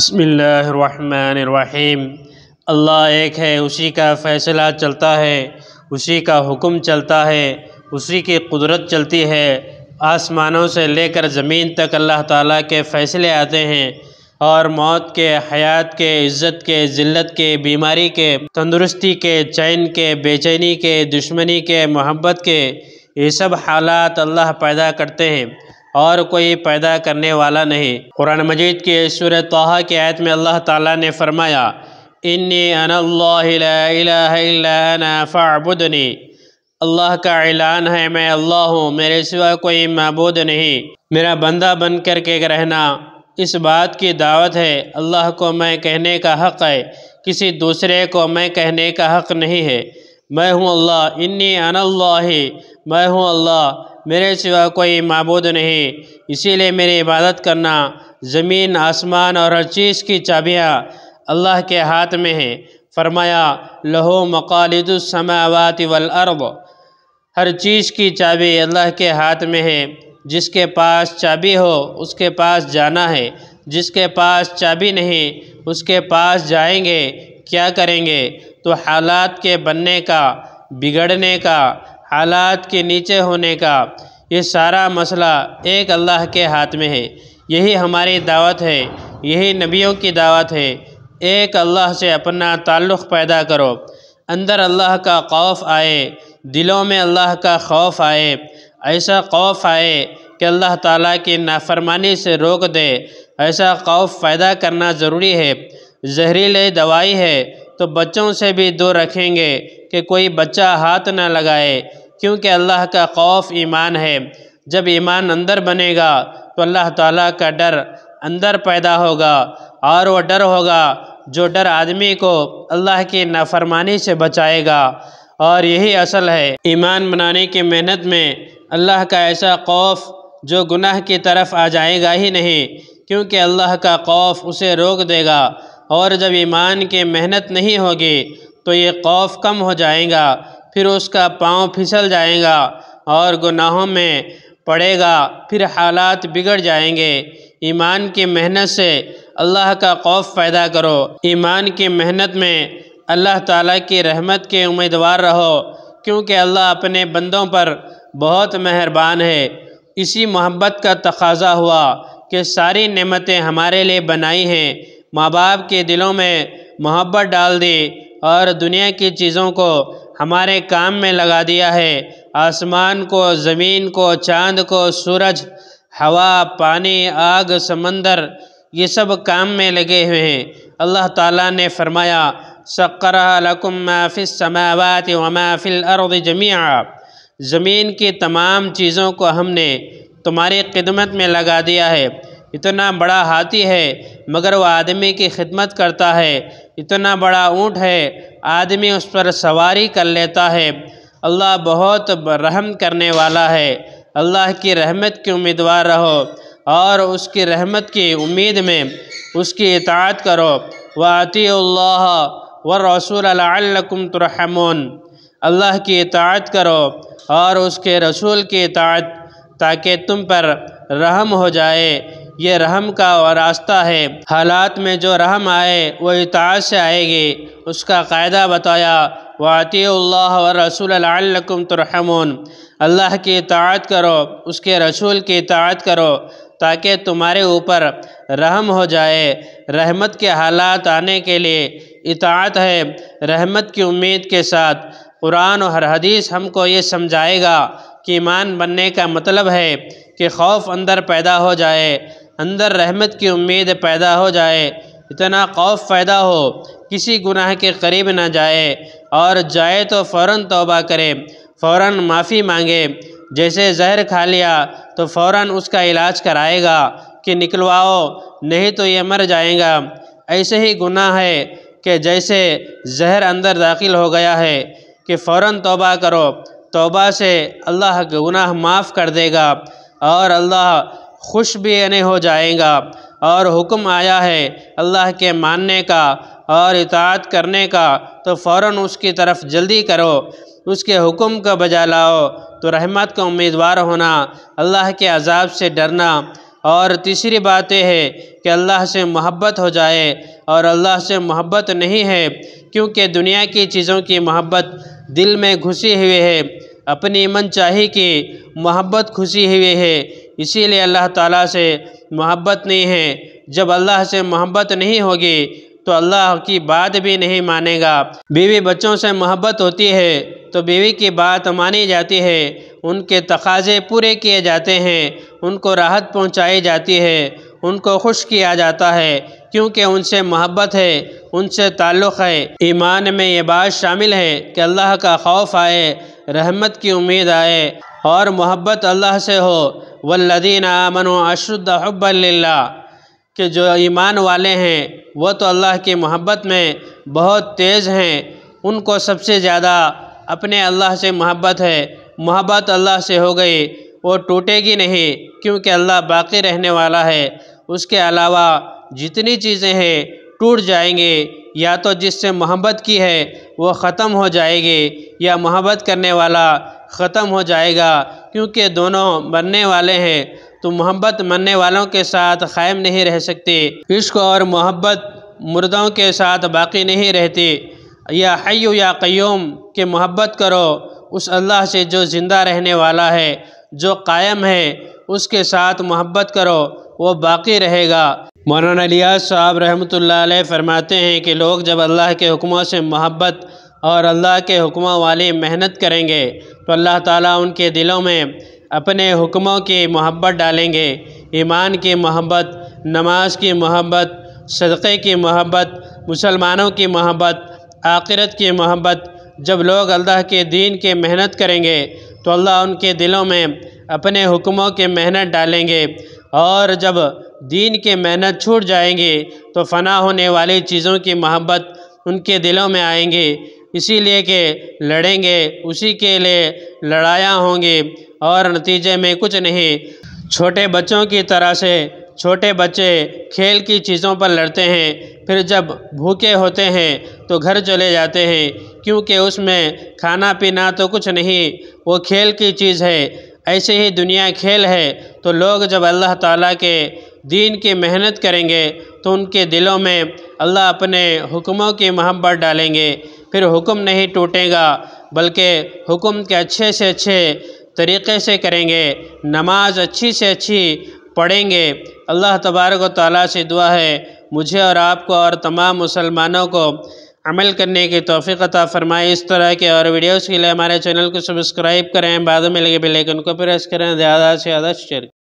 بسم اللہ الرحمن الرحیم۔ اللہ ایک ہے، اسی کا فیصلہ چلتا ہے، اسی کا حکم چلتا ہے، اسی کی قدرت چلتی ہے۔ آسمانوں سے لے کر زمین تک اللہ تعالیٰ کے فیصلے آتے ہیں، اور موت کے، حیات کے، عزت کے، ذلت کے، بیماری کے، تندرستی کے، چین کے، بے چینی کے، دشمنی کے، محبت کے، یہ سب حالات اللہ پیدا کرتے ہیں اور کوئی پیدا کرنے والا نہیں۔ قرآن مجید کی سورہ طٰہٰ کی آیت میں اللہ تعالیٰ نے فرمایا، انی انا اللہ لا الہ الا انا فاعبدنی۔ اللہ کا اعلان ہے، میں اللہ ہوں، میرے سوا کوئی معبود نہیں، میرا بندہ بن کر کے رہنا۔ اس بات کی دعوت ہے، اللہ کو میں کہنے کا حق ہے، کسی دوسرے کو میں کہنے کا حق نہیں ہے۔ میں ہوں اللہ، انی انا اللہ، میں ہوں اللہ، میرے سوا کوئی معبود نہیں، اسی لیے میری عبادت کرنا۔ زمین، آسمان اور ہر چیز کی چابیاں اللہ کے ہاتھ میں ہیں۔ فرمایا، لہو مقالید السماوات والارض، ہر چیز کی چابی اللہ کے ہاتھ میں ہے۔ جس کے پاس چابی ہو اس کے پاس جانا ہے، جس کے پاس چابی نہیں اس کے پاس جائیں گے کیا کریں گے؟ تو حالات کے بننے کا، بگڑنے کا، حالات کے نیچے ہونے کا، یہ سارا مسئلہ ایک اللہ کے ہاتھ میں ہے۔ یہی ہماری دعوت ہے، یہی نبیوں کی دعوت ہے۔ ایک اللہ سے اپنا تعلق پیدا کرو، اندر اللہ کا خوف آئے، دلوں میں اللہ کا خوف آئے، ایسا خوف آئے کہ اللہ تعالیٰ کی نافرمانی سے روک دے۔ ایسا خوف پیدا کرنا ضروری ہے۔ زہریلی دوائی ہے تو بچوں سے بھی دور رکھیں گے کہ کوئی بچہ ہاتھ نہ لگائے، کیونکہ اللہ کا خوف ایمان ہے۔ جب ایمان اندر بنے گا تو اللہ تعالیٰ کا ڈر اندر پیدا ہوگا، اور وہ ڈر ہوگا جو ڈر آدمی کو اللہ کی نافرمانی سے بچائے گا۔ اور یہی اصل ہے ایمان بنانے کی محنت میں، اللہ کا ایسا خوف جو گناہ کی طرف آ جائے گا ہی نہیں، کیونکہ اللہ کا خوف اسے روک دے گا۔ اور جب ایمان کی محنت نہیں ہوگی تو یہ خوف کم ہو جائے گا، پھر اس کا پاؤں پھسل جائے گا اور گناہوں میں پڑے گا، پھر حالات بگڑ جائیں گے۔ ایمان کی محنت سے اللہ کا خوف پیدا کرو، ایمان کی محنت میں اللہ تعالیٰ کی رحمت کے امیدوار رہو، کیونکہ اللہ اپنے بندوں پر بہت مہربان ہے۔ اسی محبت کا تقاضا ہوا کہ ساری نعمتیں ہمارے لیے بنائی ہیں، ماں باپ کے دلوں میں محبت ڈال دی اور دنیا کی چیزوں کو ہمارے کام میں لگا دیا ہے۔ آسمان کو، زمین کو، چاند کو، سورج، ہوا، پانی، آگ، سمندر، یہ سب کام میں لگے ہوئے ہیں۔ اللہ تعالیٰ نے فرمایا، سخرھا لکم ما فی السماوات وما فی الارض جمیعا، زمین کی تمام چیزوں کو ہم نے تمہاری خدمت میں لگا دیا ہے۔ اتنا بڑا ہاتھی ہے مگر وہ آدمی کی خدمت کرتا ہے، اتنا بڑا اونٹ ہے آدمی اس پر سواری کر لیتا ہے۔ اللہ بہت رحم کرنے والا ہے۔ اللہ کی رحمت کے امیدوار رہو اور اس کی رحمت کی امید میں اس کی اطاعت کرو۔ وَأَطِیعُوا اللَّهَ وَالرَّسُولَ لَعَلَّکُمْ تُرْحَمُونَ، اللہ کی اطاعت کرو اور اس کے رسول کی اطاعت، تاکہ تم پر رحم ہو جائے۔ یہ رحم کا راستہ ہے۔ حالات میں جو رحم آئے وہ اطاعت سے آئے گی، اس کا قاعدہ بتایا، وَأَطِیعُوا اللَّهَ وَالرَّسُولَ لَعَلَّکُمْ تُرْحَمُونَ، اللہ کی اطاعت کرو، اس کے رسول کی اطاعت کرو، تاکہ تمہارے اوپر رحم ہو جائے۔ رحمت کے حالات آنے کے لیے اطاعت ہے۔ رحمت کی امید کے ساتھ قرآن و ہر حدیث ہم کو یہ سمجھائے گا کہ ایمان بننے کا مطلب ہے کہ خوف اندر پیدا ہو جائے، اندر رحمت کی امید پیدا ہو جائے، اتنا خوف پیدا ہو کسی گناہ کے قریب نہ جائے، اور جائے تو فوراً توبہ کرے، فوراً معافی مانگے۔ جیسے زہر کھا لیا تو فوراً اس کا علاج کرائے گا کہ نکلواؤ، نہیں تو یہ مر جائے گا۔ ایسے ہی گناہ ہے کہ جیسے زہر اندر داخل ہو گیا ہے کہ فوراً توبہ کرو، توبہ سے اللہ گناہ معاف کر دے گا اور اللہ خوش بھی ہو جائے گا۔ اور حکم آیا ہے اللہ کے ماننے کا اور اطاعت کرنے کا، تو فوراً اس کی طرف جلدی کرو، اس کے حکم کا بجا لاؤ۔ تو رحمت کا امیدوار ہونا، اللہ کے عذاب سے ڈرنا، اور تیسری بات یہ ہے کہ اللہ سے محبت ہو جائے، اور اللہ سے محبت نہیں ہے کیونکہ دنیا کی چیزوں کی محبت دل میں گھسی ہوئی ہے، اپنی من چاہی کی محبت گھسی ہوئی ہے، اسی لیے اللہ تعالیٰ سے محبت نہیں ہے۔ جب اللہ سے محبت نہیں ہوگی تو اللہ کی بات بھی نہیں مانے گا۔ بیوی بچوں سے محبت ہوتی ہے تو بیوی کی بات مانی جاتی ہے، ان کے تقاضے پورے کیے جاتے ہیں، ان کو راحت پہنچائی جاتی ہے، ان کو خوش کیا جاتا ہے، کیونکہ ان سے محبت ہے، ان سے تعلق ہے۔ ایمان میں یہ بات شامل ہے کہ اللہ کا خوف آئے، رحمت کی امید آئے اور محبت اللہ سے ہو۔ والذین آمنوا اشد حبا للہ، کہ جو ایمان والے ہیں وہ تو اللہ کی محبت میں بہت تیز ہیں، ان کو سب سے زیادہ اپنے اللہ سے محبت ہے۔ محبت اللہ سے ہو گئی وہ ٹوٹے گی نہیں، کیونکہ اللہ باقی رہنے والا ہے۔ اس کے علاوہ جتنی چیزیں ہیں ٹوٹ جائیں گی، یا تو جس سے محبت کی ہے وہ ختم ہو جائے گی، یا محبت کرنے والا ختم ہو جائے گا، کیونکہ دونوں مرنے والے ہیں، تو محبت مرنے والوں کے ساتھ قائم نہیں رہ سکتی۔ عشق اور محبت مردوں کے ساتھ باقی نہیں رہتی۔ یا حی یا قیوم کہ محبت کرو اس اللہ سے جو زندہ رہنے والا ہے، جو قائم ہے، اس کے ساتھ محبت کرو، وہ باقی رہے گا۔ مولانا الیاس صاحب رحمۃ اللہ علیہ فرماتے ہیں کہ لوگ جب اللہ کے حکموں سے محبت اور اللہ کے حکموں والی محنت کریں گے تو اللہ تعالیٰ ان کے دلوں میں اپنے حکموں کی محبت ڈالیں گے، ایمان کی محبت، نماز کی محبت، صدقے کی محبت، مسلمانوں کی محبت، آخرت کی محبت۔ جب لوگ اللہ کے دین کی محنت کریں گے تو اللہ ان کے دلوں میں اپنے حکموں کی محنت ڈالیں گے، اور جب دین کی محنت چھوٹ جائیں گی تو فنا ہونے والی چیزوں کی محبت ان کے دلوں میں آئیں گی، اسی لیے کہ لڑیں گے، اسی کے لیے لڑائیاں ہوں گی اور نتیجے میں کچھ نہیں۔ چھوٹے بچوں کی طرح سے چھوٹے بچے کھیل کی چیزوں پر لڑتے ہیں، پھر جب بھوکے ہوتے ہیں تو گھر چلے جاتے ہیں، کیونکہ اس میں کھانا پینا تو کچھ نہیں، وہ کھیل کی چیز ہے۔ ایسے ہی دنیا کھیل ہے، تو لوگ جب اللہ تعالیٰ کے دین کی محنت کریں گے تو ان کے دلوں میں اللہ اپنے حکموں کی محبت ڈالیں گے، پھر حکم نہیں ٹوٹے گا، بلکہ حکم کے اچھے سے اچھے طریقے سے کریں گے، نماز اچھی سے اچھی پڑھیں گے۔ اللہ تبارک و تعالیٰ سے دعا ہے مجھے اور آپ کو اور تمام مسلمانوں کو عمل کرنے کی توفیق عطا فرمائے۔ اس طرح کے اور ویڈیوز کے لیے ہمارے چینل کو سبسکرائب کریں، بعد میں لگے بیل آئیکن کو پریس کریں، زیادہ سے زیادہ شیئر کریں۔